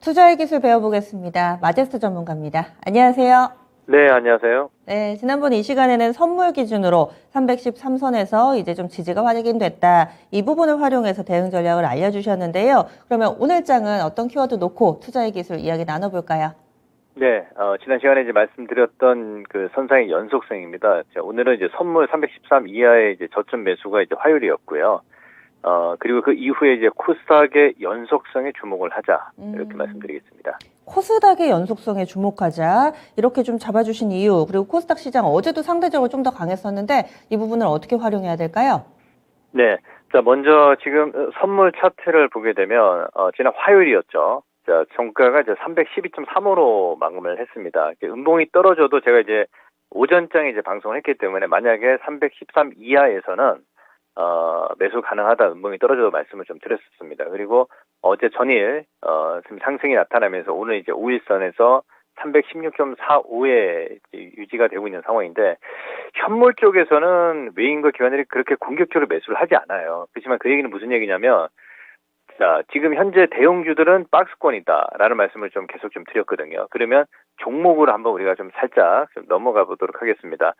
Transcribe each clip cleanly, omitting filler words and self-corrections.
투자의 기술 배워보겠습니다. 마제스트 전문가입니다. 안녕하세요. 네, 안녕하세요. 네, 지난번 이 시간에는 선물 기준으로 313선에서 이제 좀 지지가 확인됐다. 이 부분을 활용해서 대응 전략을 알려주셨는데요. 그러면 오늘 장은 어떤 키워드 놓고 투자의 기술 이야기 나눠볼까요? 네, 지난 시간에 이제 말씀드렸던 그 선상의 연속성입니다. 자, 오늘은 이제 선물 313 이하의 이제 저점 매수가 이제 화요일이었고요. 그리고 그 이후에 이제 코스닥의 연속성에 주목을 하자. 이렇게 말씀드리겠습니다. 코스닥의 연속성에 주목하자. 이렇게 좀 잡아주신 이유, 그리고 코스닥 시장 어제도 상대적으로 좀 더 강했었는데 이 부분을 어떻게 활용해야 될까요? 네, 자, 먼저 지금 선물 차트를 보게 되면, 지난 화요일이었죠. 자, 종가가 이제 312.35로 마감을 했습니다. 음봉이 떨어져도 제가 이제 오전장에 이제 방송을 했기 때문에 만약에 313 이하에서는 매수 가능하다, 음봉이 떨어져도 말씀을 좀 드렸었습니다. 그리고 어제 전일 지금 상승이 나타나면서 오늘 이제 5일선에서 316.45에 유지가 되고 있는 상황인데, 현물 쪽에서는 외인과 기관들이 그렇게 공격적으로 매수를 하지 않아요. 그렇지만 그 얘기는 무슨 얘기냐면, 자, 지금 현재 대형주들은 박스권이다라는 말씀을 좀 계속 좀 드렸거든요. 그러면 종목으로 한번 우리가 좀 살짝 좀 넘어가 보도록 하겠습니다.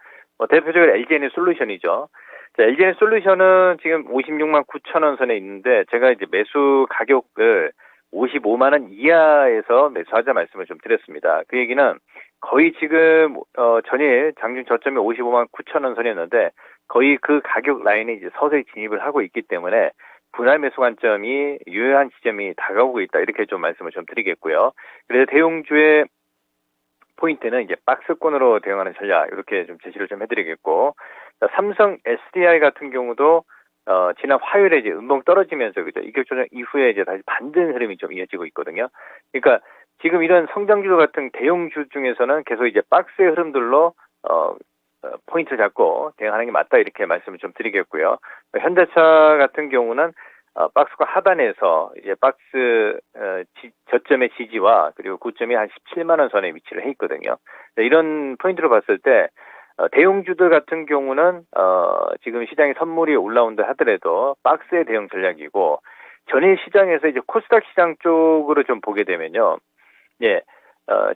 대표적으로 LG에너지 솔루션이죠. 자, LG에너지 솔루션은 지금 56만 9천 원 선에 있는데, 제가 이제 매수 가격을 55만 원 이하에서 매수하자 말씀을 좀 드렸습니다. 그 얘기는 거의 지금 전일 장중 저점이 55만 9천 원 선이었는데 거의 그 가격 라인에 이제 서서히 진입을 하고 있기 때문에 분할 매수 관점이 유효한 지점이 다가오고 있다, 이렇게 좀 말씀을 좀 드리겠고요. 그래서 대형주의 포인트는 이제 박스권으로 대응하는 전략, 이렇게 좀 제시를 좀 해드리겠고, 삼성 SDI 같은 경우도 지난 화요일에 이제 음봉 떨어지면서, 그죠, 이격 조정 이후에 이제 다시 반등 흐름이 좀 이어지고 있거든요. 그러니까 지금 이런 성장주 같은 대형주 중에서는 계속 이제 박스의 흐름들로 포인트 잡고 대응하는 게 맞다, 이렇게 말씀을 좀 드리겠고요. 현대차 같은 경우는 박스권 하단에서 이제 박스 저점의 지지와 그리고 고점이 한 17만 원 선에 위치를 해 있거든요. 이런 포인트로 봤을 때 대형주들 같은 경우는 지금 시장에 선물이 올라온다 하더라도 박스의 대응 전략이고, 전일 시장에서 이제 코스닥 시장 쪽으로 좀 보게 되면요, 예,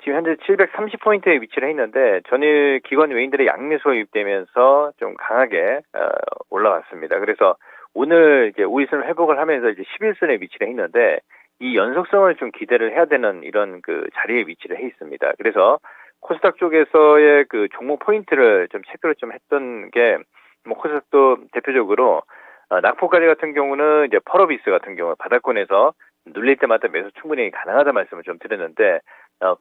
지금 현재 730포인트에 위치를 해 있는데 전일 기관 외인들의 양매수가 유입되면서 좀 강하게 올라갔습니다. 그래서 오늘 이제 5일선 회복을 하면서 이제 11선에 위치를 해 있는데, 이 연속성을 좀 기대를 해야 되는 이런 그 자리에 위치를 해 있습니다. 그래서 코스닥 쪽에서의 그 종목 포인트를 좀 체크를 좀 했던 게, 뭐 코스닥도 대표적으로 낙폭가리 같은 경우는 이제 펄어비스 같은 경우 바닥권에서 눌릴 때마다 매수 충분히 가능하다 말씀을 좀 드렸는데,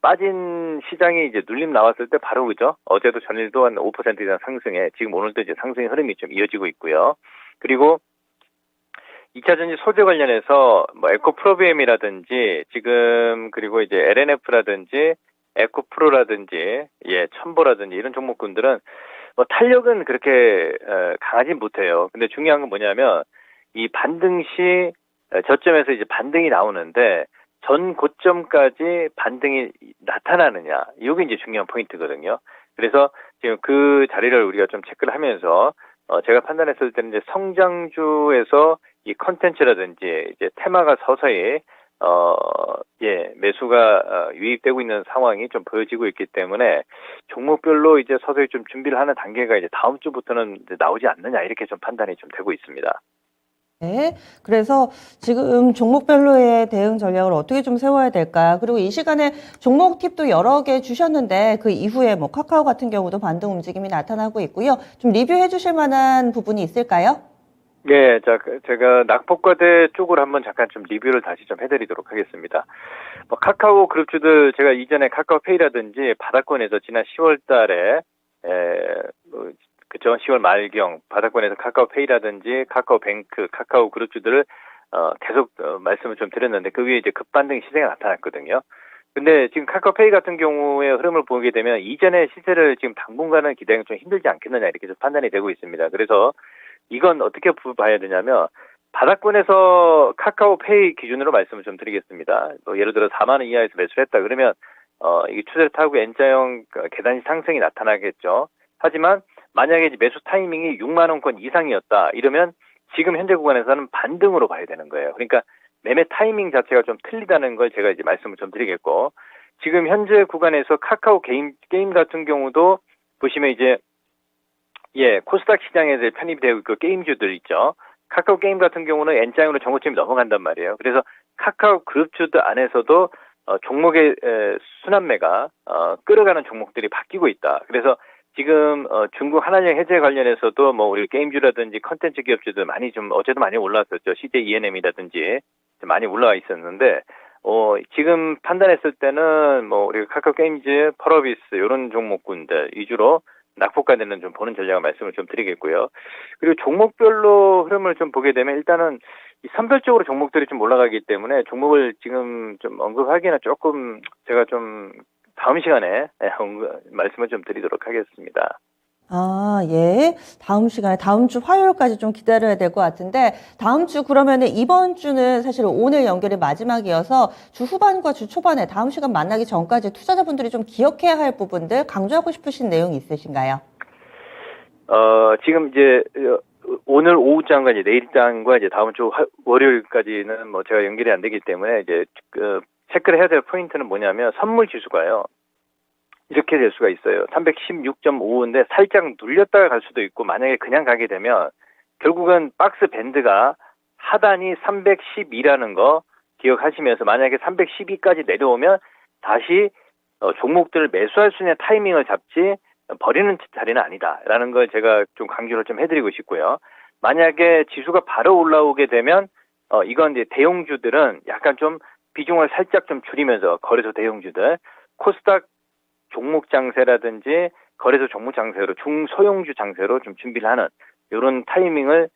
빠진 시장이 이제 눌림 나왔을 때 바로, 그죠, 어제도 전일도 한 5% 이상 상승해 지금 오늘도 이제 상승의 흐름이 좀 이어지고 있고요. 그리고 2차전지 소재 관련해서 뭐 에코프로비엠이라든지 지금, 그리고 이제 LNF라든지 에코프로라든지 첨보라든지 이런 종목군들은 뭐 탄력은 그렇게 강하진 못해요. 근데 중요한 건 뭐냐면, 이 반등 시 저점에서 이제 반등이 나오는데 전 고점까지 반등이 나타나느냐, 이게 이제 중요한 포인트거든요. 그래서 지금 그 자리를 우리가 좀 체크를 하면서 제가 판단했을 때는 이제 성장주에서 이 컨텐츠라든지 이제 테마가 서서히 매수가 유입되고 있는 상황이 좀 보여지고 있기 때문에 종목별로 이제 서서히 좀 준비를 하는 단계가 이제 다음 주부터는 이제 나오지 않느냐, 이렇게 좀 판단이 좀 되고 있습니다. 네, 그래서 지금 종목별로의 대응 전략을 어떻게 좀 세워야 될까? 그리고 이 시간에 종목 팁도 여러 개 주셨는데 그 이후에 뭐 카카오 같은 경우도 반등 움직임이 나타나고 있고요. 좀 리뷰해 주실 만한 부분이 있을까요? 예, 자, 제가 낙폭과대 쪽으로 한번 잠깐 좀 리뷰를 다시 좀 해드리도록 하겠습니다. 뭐 카카오 그룹주들, 제가 이전에 카카오페이라든지 바닥권에서 지난 10월 달에 그죠, 10월 말경 바닥권에서 카카오페이라든지 카카오뱅크, 카카오 그룹주들을 계속 말씀을 좀 드렸는데, 그 위에 이제 급반등 시세가 나타났거든요. 근데 지금 카카오페이 같은 경우의 흐름을 보게 되면 이전의 시세를 지금 당분간은 기대하기 좀 힘들지 않겠느냐, 이렇게 좀 판단이 되고 있습니다. 그래서 이건 어떻게 봐야 되냐면, 바닥권에서 카카오페이 기준으로 말씀을 좀 드리겠습니다. 예를 들어 4만 원 이하에서 매수를 했다 그러면 이게 추세를 타고 N자형 계단 상승이 나타나겠죠. 하지만 만약에 이제 매수 타이밍이 6만 원권 이상이었다 이러면 지금 현재 구간에서는 반등으로 봐야 되는 거예요. 그러니까 매매 타이밍 자체가 좀 틀리다는 걸 제가 이제 말씀을 좀 드리겠고, 지금 현재 구간에서 카카오 게임 같은 경우도 보시면 이제 코스닥 시장에 편입이 되고 있고 게임주들 있죠. 카카오 게임 같은 경우는 N장으로 정고점이 넘어간단 말이에요. 그래서 카카오 그룹주들 안에서도 종목의 순환매가 끌어가는 종목들이 바뀌고 있다. 그래서 지금 중국 한한령 해제 관련해서도 뭐 우리 게임주라든지 컨텐츠 기업주들 많이 좀 어제도 많이 올라왔었죠. CJ ENM이라든지 많이 올라와 있었는데 지금 판단했을 때는 뭐 우리 카카오 게임즈, 펄어비스 이런 종목군들 위주로 낙폭과대는 좀 보는 전략을 말씀을 좀 드리겠고요. 그리고 종목별로 흐름을 좀 보게 되면 일단은 이 선별적으로 종목들이 좀 올라가기 때문에 종목을 지금 좀 언급하기는 조금 제가 좀 다음 시간에 말씀을 좀 드리도록 하겠습니다. 아, 예. 다음 시간에, 다음 주 화요일까지 좀 기다려야 될 것 같은데, 다음 주 그러면은 이번 주는 사실 오늘 연결이 마지막이어서 주 후반과 주 초반에 다음 시간 만나기 전까지 투자자분들이 좀 기억해야 할 부분들, 강조하고 싶으신 내용이 있으신가요? 지금 이제 오늘 오후장과 이제 내일장과 이제 다음 주 월요일까지는 뭐 제가 연결이 안 되기 때문에 이제 체크를 해야 될 포인트는 뭐냐면 선물 지수가요. 이렇게 될 수가 있어요. 316.55인데 살짝 눌렸다가 갈 수도 있고, 만약에 그냥 가게 되면 결국은 박스 밴드가 하단이 312라는 거 기억하시면서 만약에 312까지 내려오면 다시 종목들을 매수할 수 있는 타이밍을 잡지 버리는 자리는 아니다라는 걸 제가 좀 강조를 좀 해드리고 싶고요. 만약에 지수가 바로 올라오게 되면 이건 이제 대형주들은 약간 좀 비중을 살짝 좀 줄이면서 거래소 대형주들 코스닥 종목 장세라든지 거래소 종목 장세로 중소형주 장세로 좀 준비를 하는 이런 타이밍을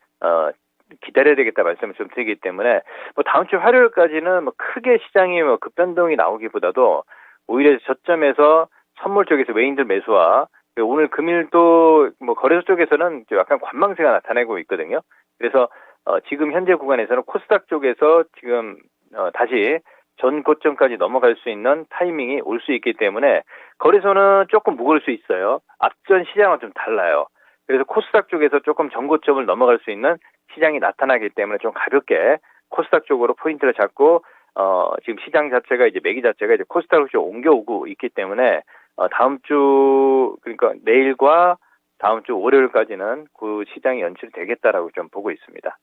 기다려야 되겠다 말씀을 좀 드리기 때문에 뭐 다음 주 화요일까지는 뭐 크게 시장이 뭐 급변동이 나오기보다도 오히려 저점에서 선물 쪽에서 외인들 매수와 오늘 금일도 뭐 거래소 쪽에서는 약간 관망세가 나타나고 있거든요. 그래서 지금 현재 구간에서는 코스닥 쪽에서 지금 다시 전 고점까지 넘어갈 수 있는 타이밍이 올 수 있기 때문에 거래소는 조금 무거울 수 있어요. 앞전 시장은 좀 달라요. 그래서 코스닥 쪽에서 조금 전고점을 넘어갈 수 있는 시장이 나타나기 때문에 좀 가볍게 코스닥 쪽으로 포인트를 잡고 지금 시장 자체가 이제 매기 자체가 이제 코스닥으로 좀 옮겨오고 있기 때문에 다음 주 그러니까 내일과 다음 주 월요일까지는 그 시장이 연출이 되겠다라고 좀 보고 있습니다.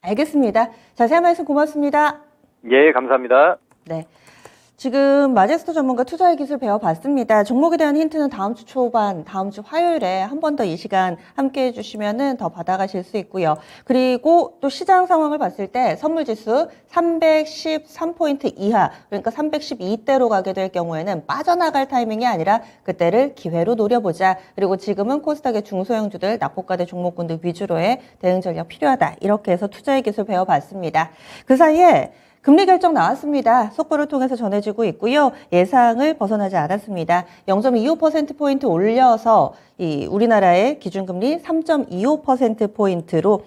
알겠습니다. 자세한 말씀 고맙습니다. 예, 감사합니다. 네. 지금 마제스터 전문가 투자의 기술 배워봤습니다. 종목에 대한 힌트는 다음 주 초반, 다음 주 화요일에 한 번 더 이 시간 함께 해주시면은 더 받아가실 수 있고요. 그리고 또 시장 상황을 봤을 때 선물지수 313포인트 이하, 그러니까 312대로 가게 될 경우에는 빠져나갈 타이밍이 아니라 그때를 기회로 노려보자. 그리고 지금은 코스닥의 중소형주들, 낙폭과대 종목군들 위주로의 대응 전략 필요하다. 이렇게 해서 투자의 기술 배워봤습니다. 그 사이에 금리 결정 나왔습니다. 속보를 통해서 전해지고 있고요. 예상을 벗어나지 않았습니다. 0.25%포인트 올려서 우리나라의 기준금리 3.25%포인트로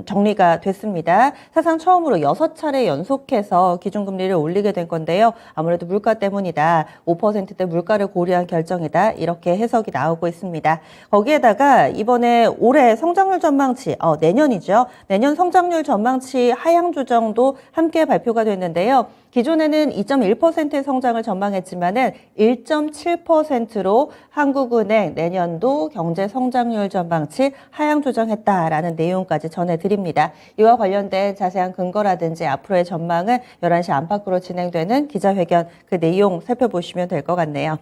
정리가 됐습니다. 사상 처음으로 6차례 연속해서 기준금리를 올리게 된 건데요. 아무래도 물가 때문이다. 5%대 물가를 고려한 결정이다. 이렇게 해석이 나오고 있습니다. 거기에다가 이번에 올해 성장률 전망치, 내년이죠. 내년 성장률 전망치 하향 조정도 함께 발표가 됐는데요. 기존에는 2.1%의 성장을 전망했지만은 1.7%로 한국은행 내년도 경제 성장률 전망치 하향 조정했다라는 내용까지 전해드립니다. 이와 관련된 자세한 근거라든지 앞으로의 전망은 11시 안팎으로 진행되는 기자회견 그 내용 살펴보시면 될 것 같네요.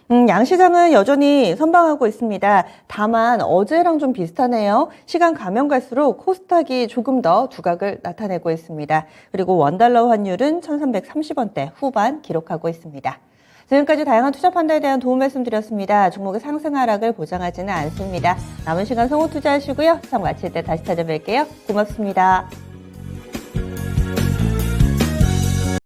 양시장은 여전히 선방하고 있습니다. 다만 어제랑 좀 비슷하네요. 시간 가면 갈수록 코스닥이 조금 더 두각을 나타내고 있습니다. 그리고 원달러 환율은 1330원대 후반 기록하고 있습니다. 지금까지 다양한 투자 판단에 대한 도움 말씀드렸습니다. 종목의 상승 하락을 보장하지는 않습니다. 남은 시간 성우 투자하시고요. 시장 마칠 때 다시 찾아뵐게요. 고맙습니다.